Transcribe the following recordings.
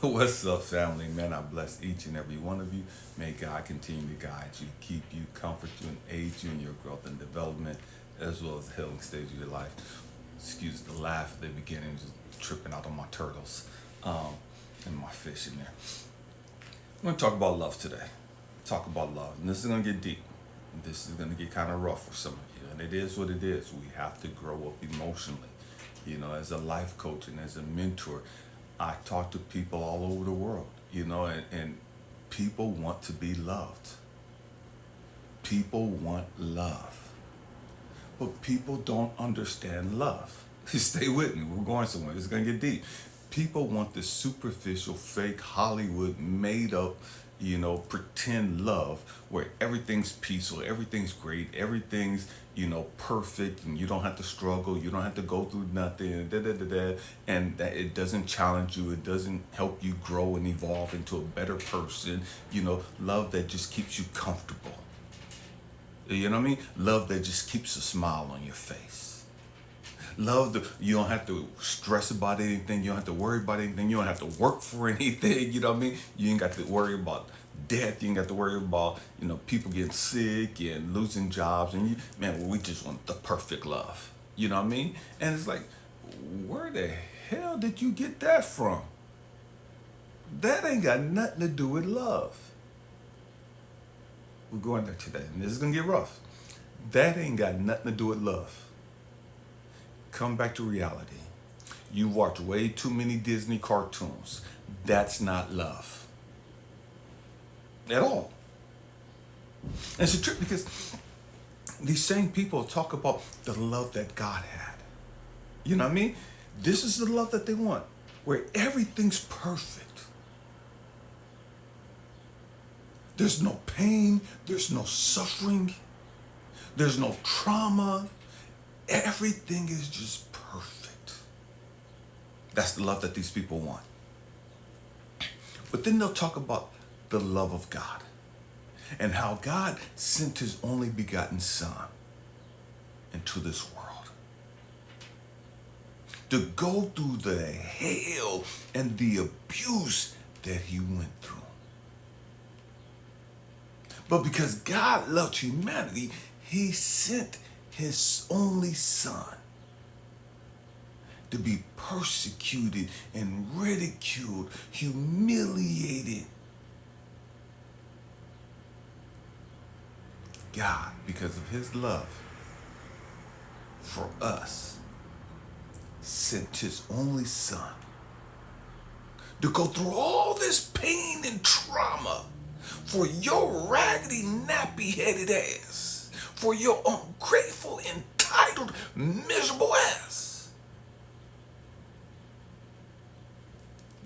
What's up, family? Man, I bless each and every one of you. May God continue to guide you, keep you, comfort you, and aid you in your growth and development, as well as the healing stage of your life. Excuse the laugh at the beginning, just tripping out on my turtles and my fish in there. I'm going to talk about love today. Talk about love. And this is going to get deep. This is going to get kind of rough for some of you. And it is what it is. We have to grow up emotionally. As a life coach and as a mentor, I talk to people all over the world, and people want to be loved. People want love. But people don't understand love. Stay with me. We're going somewhere. It's going to get deep. People want this superficial, fake, Hollywood, made up, pretend love where everything's peaceful, everything's great, everything's, perfect, and you don't have to struggle, you don't have to go through nothing, and that it doesn't challenge you, it doesn't help you grow and evolve into a better person, love that just keeps you comfortable. You know what I mean? Love that just keeps a smile on your face. Love that you don't have to stress about anything, you don't have to worry about anything, you don't have to work for anything, you know what I mean? You ain't got to worry about death, you ain't got to worry about, people getting sick and losing jobs, and we just want the perfect love. You know what I mean? And it's like, where the hell did you get that from? That ain't got nothing to do with love. We're going there today, and this is gonna get rough. That ain't got nothing to do with love. Come back to reality. You watch way too many Disney cartoons. That's not love. At all. And it's a trick because these same people talk about the love that God had. You know what I mean? This is the love that they want, where everything's perfect. There's no pain, there's no suffering, there's no trauma. Everything is just perfect. That's the love that these people want. But then they'll talk about the love of God and how God sent his only begotten Son into this world to go through the hell and the abuse that he went through. But because God loved humanity, he sent his only Son to be persecuted and ridiculed, humiliated. God, because of his love for us, sent his only Son to go through all this pain and trauma for your raggedy, nappy-headed ass, for your ungrateful, entitled, miserable ass.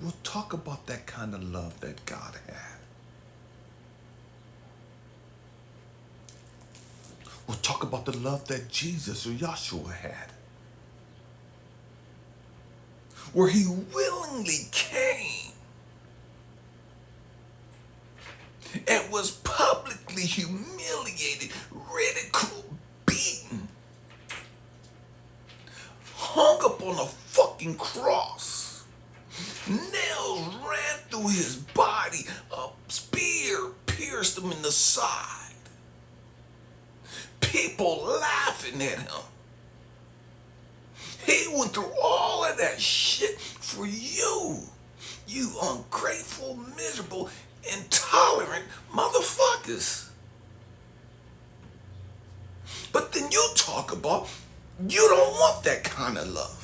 We'll talk about that kind of love that God had. We'll talk about the love that Jesus or Yahshua had, where he willingly came and was publicly humiliated, ridiculed, beaten, hung up on a fucking cross. Nails ran through his body, a spear pierced him in the side. People laughing at him. He went through all of that shit for you. You ungrateful, miserable, intolerant motherfuckers. But then you talk about you don't want that kind of love.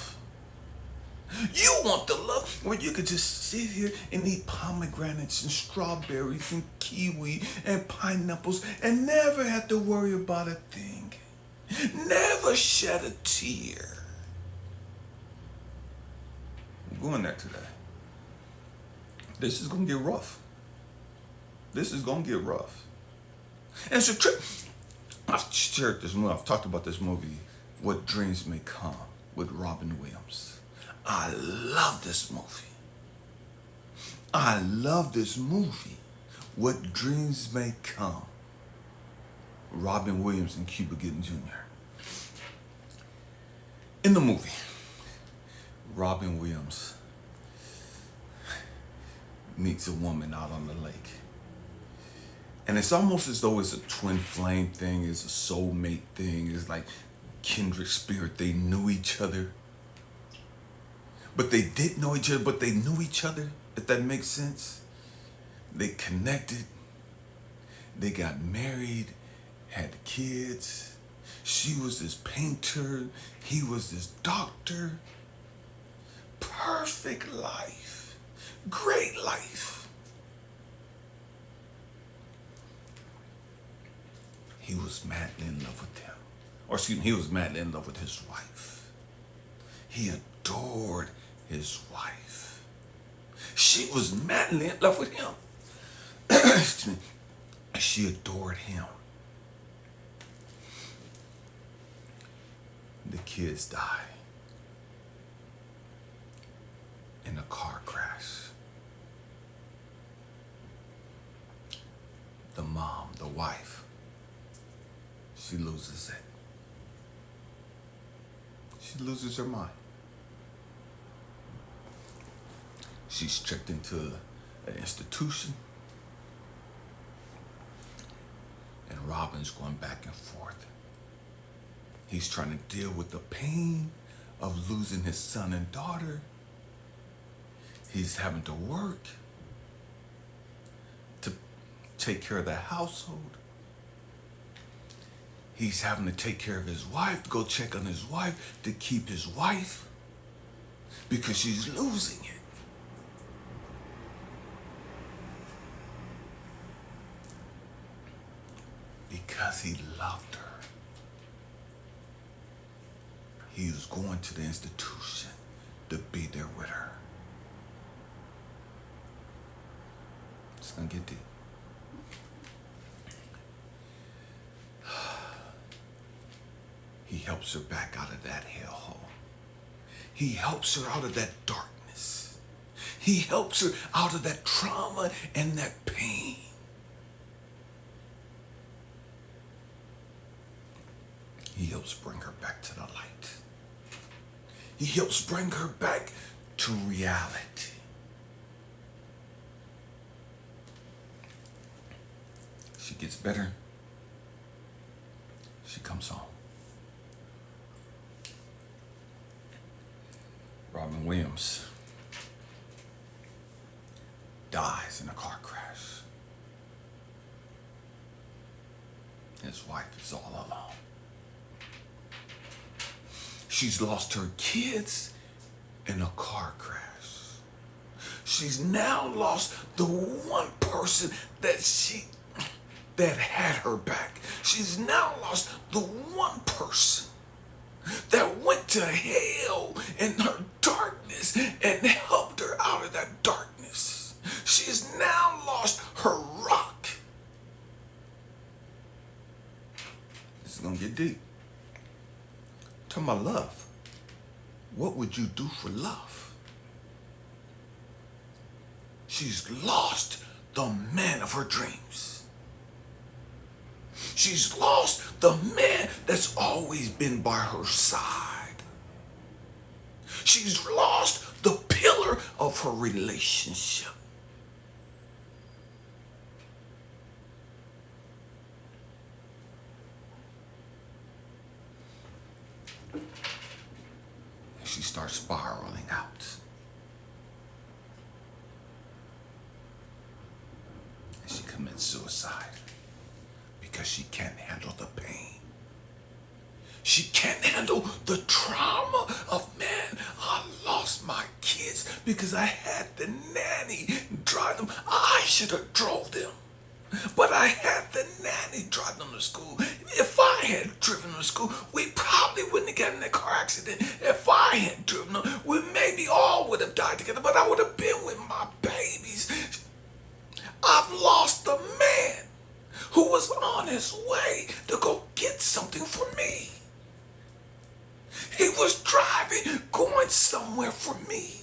You want the love where you could just sit here and eat pomegranates and strawberries and kiwi and pineapples and never have to worry about a thing. Never shed a tear. We're going there today. This is going to get rough. This is going to get rough. And it's a trip. I've shared this movie. I've talked about this movie, What Dreams May Come, with Robin Williams. I love this movie. I love this movie, What Dreams May Come. Robin Williams and Cuba Gooding Jr. In the movie, Robin Williams meets a woman out on the lake. And it's almost as though it's a twin flame thing, it's a soulmate thing, it's like kindred spirit. They knew each other. But they didn't know each other, but they knew each other, if that makes sense. They connected. They got married, had kids. She was this painter. He was this doctor. Perfect life. Great life. He was madly in love with him. Or excuse me, he was madly in love with his wife. He adored his wife. She was madly in love with him. Excuse me. She adored him. The kids die in a car crash. The mom, the wife, she loses it. She loses her mind. She's checked into an institution. And Robin's going back and forth. He's trying to deal with the pain of losing his son and daughter. He's having to work to take care of the household. He's having to take care of his wife, to go check on his wife, to keep his wife, because she's losing it. Because he loved her. He was going to the institution to be there with her. It's gonna get deep. He helps her back out of that hellhole. He helps her out of that darkness. He helps her out of that trauma and that pain. He helps bring her back to the light. He helps bring her back to reality. She gets better. She comes home. Robin Williams dies in a car crash. His wife is all alone. She's lost her kids in a car crash. She's now lost the one person that had her back. She's now lost the one person that went to hell in her darkness and helped her out of that darkness. She's now lost her rock. This is gonna get deep. Talking about love. What would you do for love? She's lost the man of her dreams. She's lost the man that's always been by her side. She's lost the pillar of her relationship. She starts spiraling out. And she commits suicide because she can't handle the pain. She can't handle the trauma of, man, I lost my kids because I had the nanny drive them. I should have drove them. But I had the nanny drive them to school. If I had driven them to school, we probably wouldn't have gotten in a car accident. If I had driven them, we maybe all would have died together, but I would have been with my babies. I've lost the man who was on his way to go get something for me. He was driving, going somewhere for me,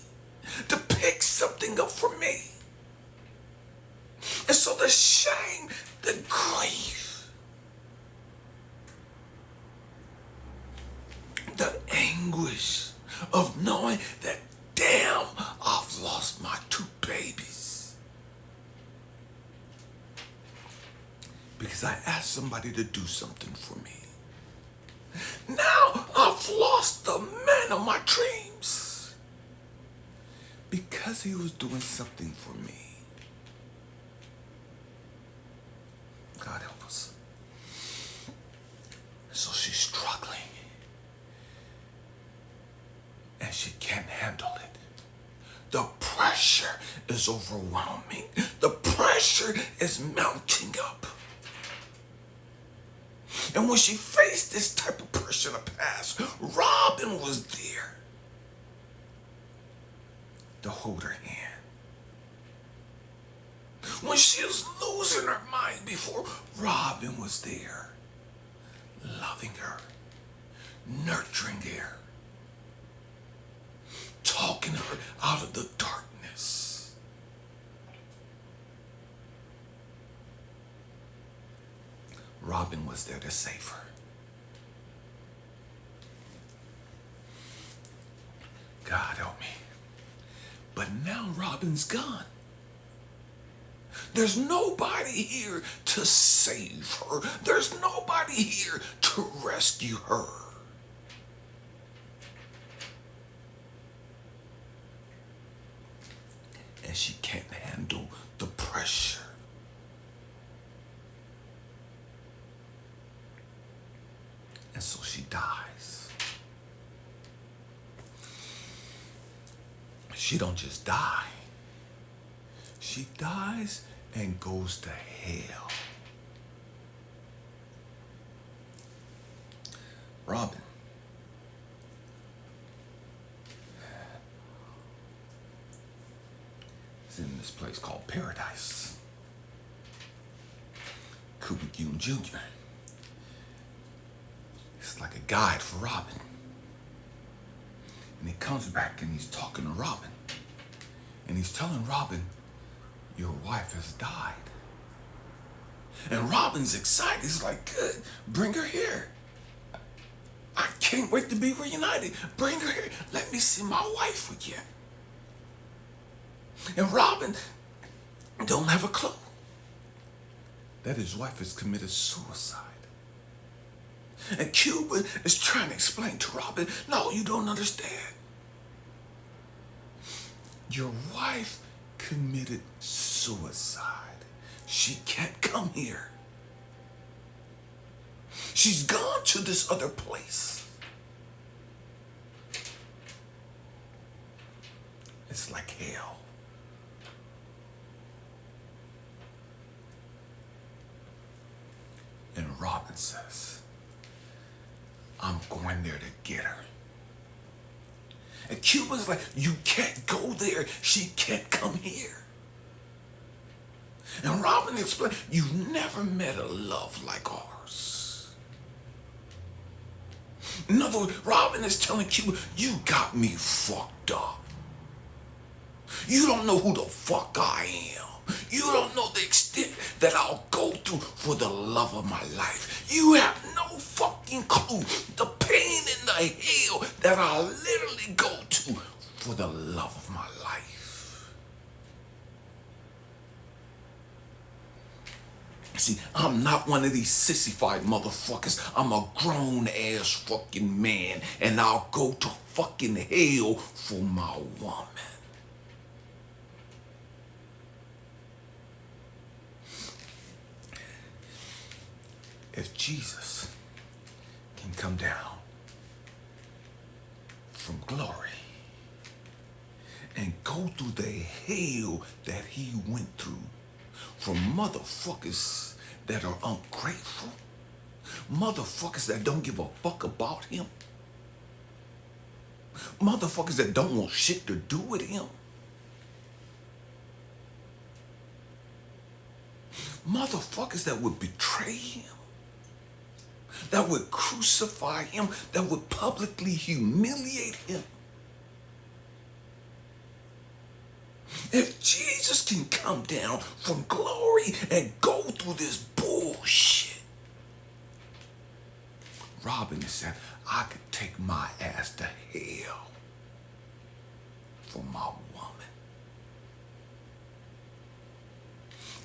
to pick something up for me. And so the shame, the grief, the anguish of knowing that, damn, I've lost my two babies. because I asked somebody to do something for me. Now I've lost the man of my dreams because he was doing something for me. God help us. So she's struggling and she can't handle it. The pressure is overwhelming. The pressure is mounting up. And when she faced this type of pressure in the past, Robin was there to hold her hand. When she was losing her mind before, Robin was there, loving her, nurturing her, talking her out of the darkness. Robin was there to save her. God help me. But now Robin's gone. There's nobody here to save her. There's nobody here to rescue her. And she can't handle the pressure. And so she dies. She don't just die. She dies and goes to hell. Robin is in this place called Paradise. Cooper Young Jr. It's like a guide for Robin. And he comes back and he's talking to Robin. And he's telling Robin, your wife has died. And Robin's excited. He's like, good, bring her here. I can't wait to be reunited. Bring her here. Let me see my wife again. And Robin don't have a clue that his wife has committed suicide. And Cuba is trying to explain to Robin, no, you don't understand. Your wife committed suicide. She can't come here. She's gone to this other place. It's like hell. And Robin says, I'm going there to get her. And Cuba's like, you can't go there. She can't come here. And Robin explained, you've never met a love like ours. In other words, Robin is telling Cuba, you got me fucked up. You don't know who the fuck I am. You don't know the extent that I'll go through for the love of my life. You have no fucking clue the pain and the hell that I'll literally go to for the love of my life. See, I'm not one of these sissified motherfuckers. I'm a grown-ass fucking man, and I'll go to fucking hell for my woman. If Jesus can come down from glory and go through the hell that he went through from motherfuckers that are ungrateful, motherfuckers that don't give a fuck about him, motherfuckers that don't want shit to do with him, motherfuckers that would betray him, that would crucify him, that would publicly humiliate him. If Jesus can come down from glory and go through this bullshit, Robin said, I could take my ass to hell for my woman.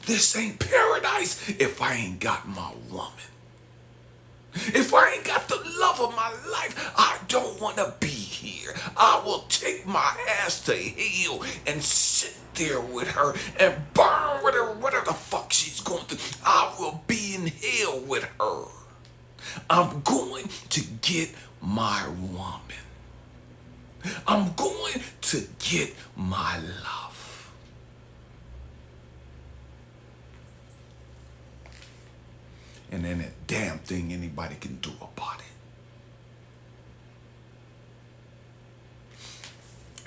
This ain't paradise if I ain't got my woman. If I ain't got the love of my life, I don't want to be here. I will take my ass to hell and sit there with her and burn with her, whatever the fuck she's going through. I will be in hell with her. I'm going to get my woman. I'm going to get my love. And then a damn thing anybody can do about it.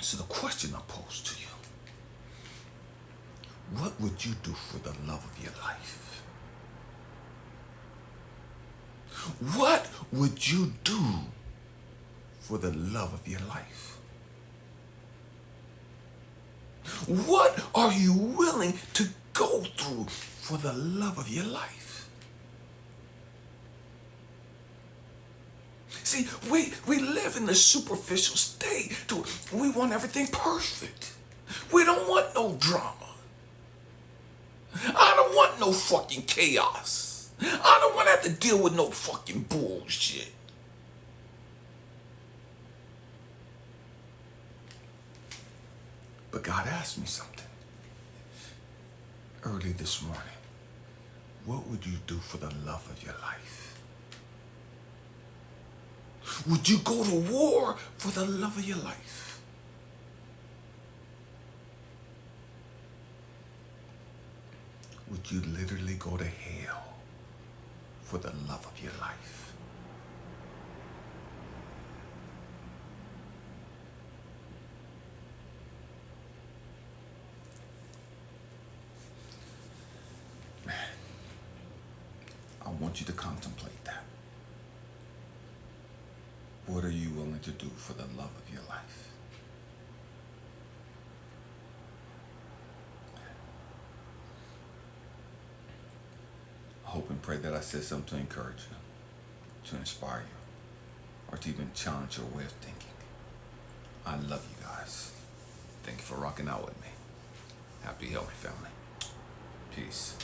So the question I pose to you, what would you do for the love of your life? What would you do for the love of your life? What are you willing to go through for the love of your life? See, we live in the superficial state. We want everything perfect. We don't want no drama. I don't want no fucking chaos. I don't want to have to deal with no fucking bullshit. But God asked me something early this morning. What would you do for the love of your life? Would you go to war for the love of your life? Would you literally go to hell for the love of your life? Man, I want you to contemplate that. What are you willing to do for the love of your life? I hope and pray that I said something to encourage you, to inspire you, or to even challenge your way of thinking. I love you guys. Thank you for rocking out with me. Happy, healthy family. Peace.